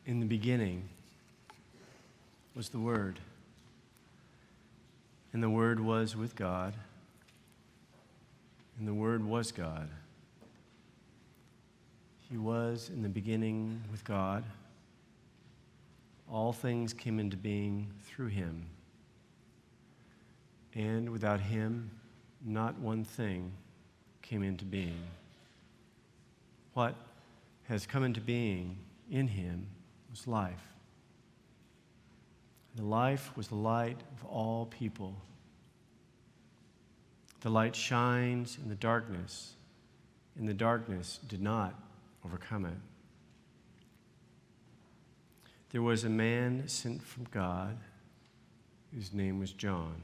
In the beginning was the Word, and the Word was with God, and the Word was God. He was in the beginning with God. All things came into being through him, and without him, not one thing came into being. What has come into being in him was life. The life was the light of all people. The light shines in the darkness, and the darkness did not overcome it. There was a man sent from God whose name was John.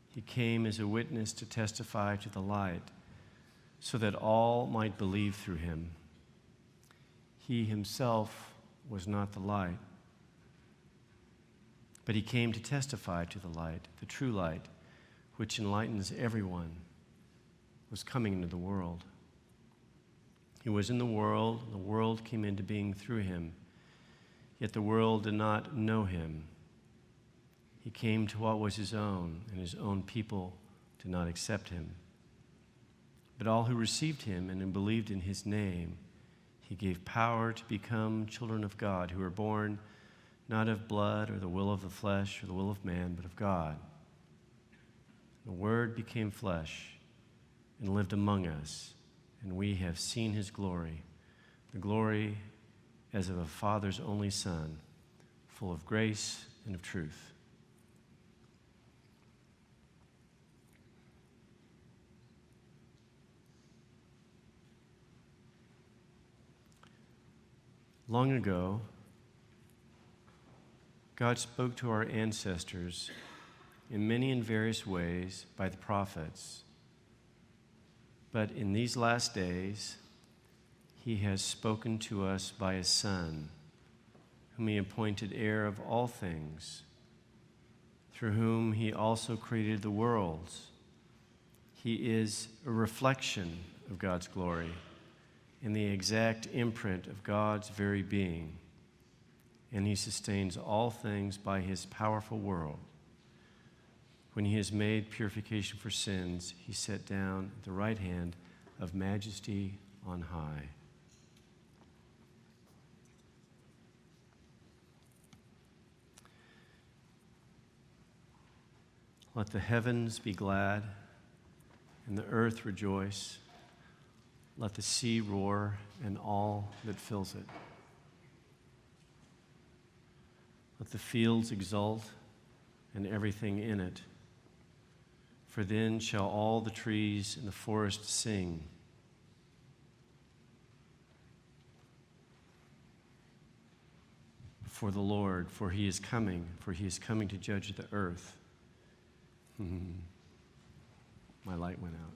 He came as a witness to testify to the light, so that all might believe through him. He himself was not the light, but he came to testify to the light, the true light, which enlightens everyone, was coming into the world. He was in the world, and the world came into being through him, yet the world did not know him. He came to what was his own, and his own people did not accept him. But all who received him and who believed in his name, he gave power to become children of God, who were born not of blood or the will of the flesh or the will of man, but of God. The Word became flesh and lived among us, and we have seen his glory, the glory as of a Father's only Son, full of grace and of truth. Long ago, God spoke to our ancestors in many and various ways by the prophets. But in these last days, he has spoken to us by his Son, whom he appointed heir of all things, through whom he also created the worlds. He is a reflection of God's glory and the exact imprint of God's very being, and he sustains all things by his powerful word. When he has made purification for sins, he sat down at the right hand of majesty on high. Let the heavens be glad and the earth rejoice. Let the sea roar and all that fills it. Let the fields exult and everything in it. For then shall all the trees in the forest sing. For the Lord, for he is coming to judge the earth. My light went out.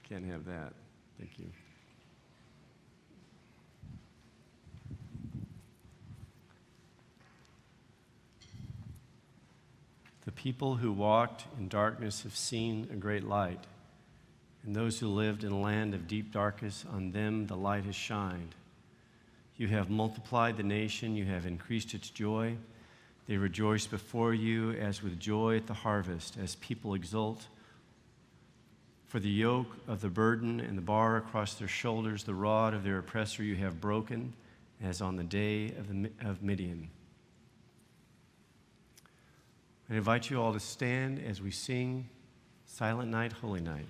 Can't have that. Thank you. The people who walked in darkness have seen a great light, and those who lived in a land of deep darkness, on them the light has shined. You have multiplied the nation, you have increased its joy. They rejoice before you as with joy at the harvest, as people exult. For the yoke of the burden and the bar across their shoulders, the rod of their oppressor you have broken, as on the day of Midian. I invite you all to stand as we sing Silent Night, Holy Night.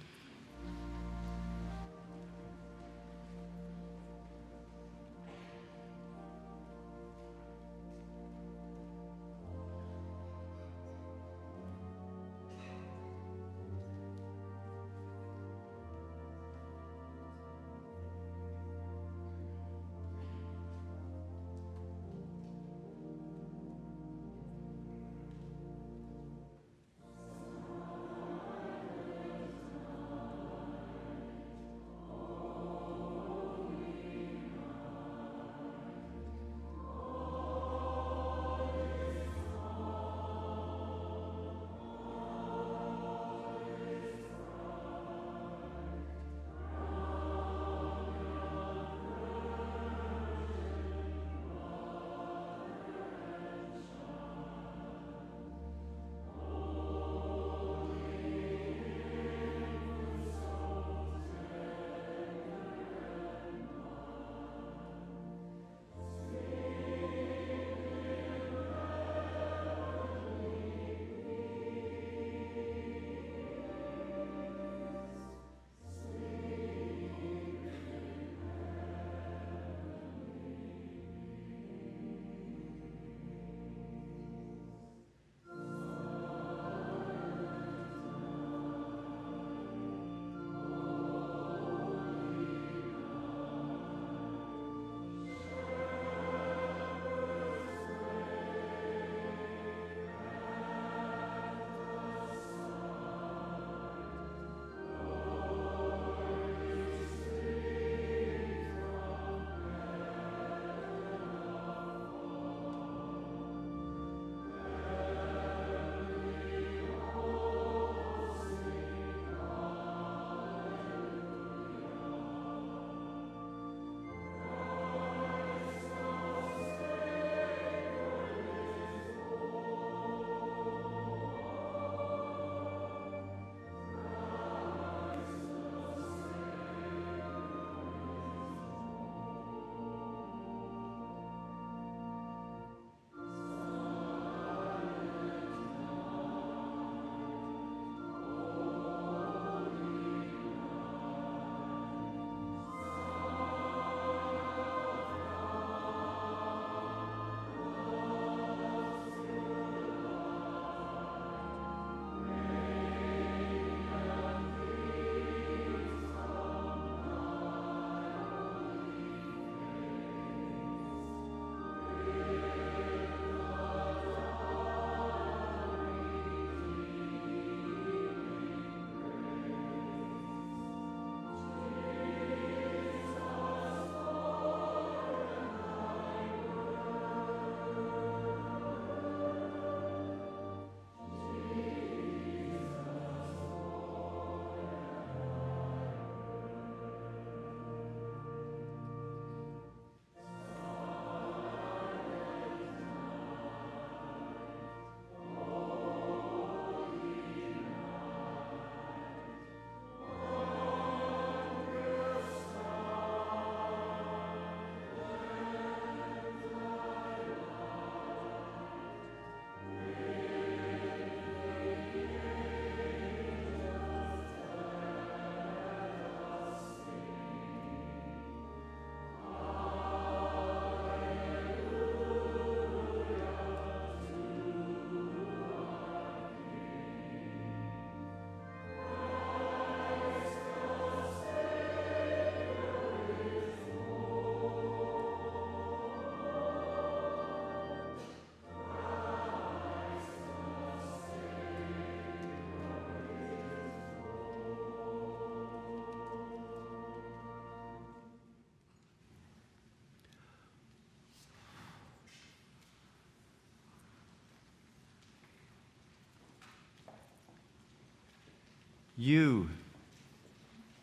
You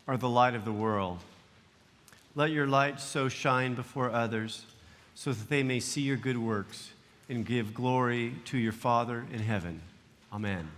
are the light of the world. Let your light so shine before others so that they may see your good works and give glory to your Father in heaven. Amen.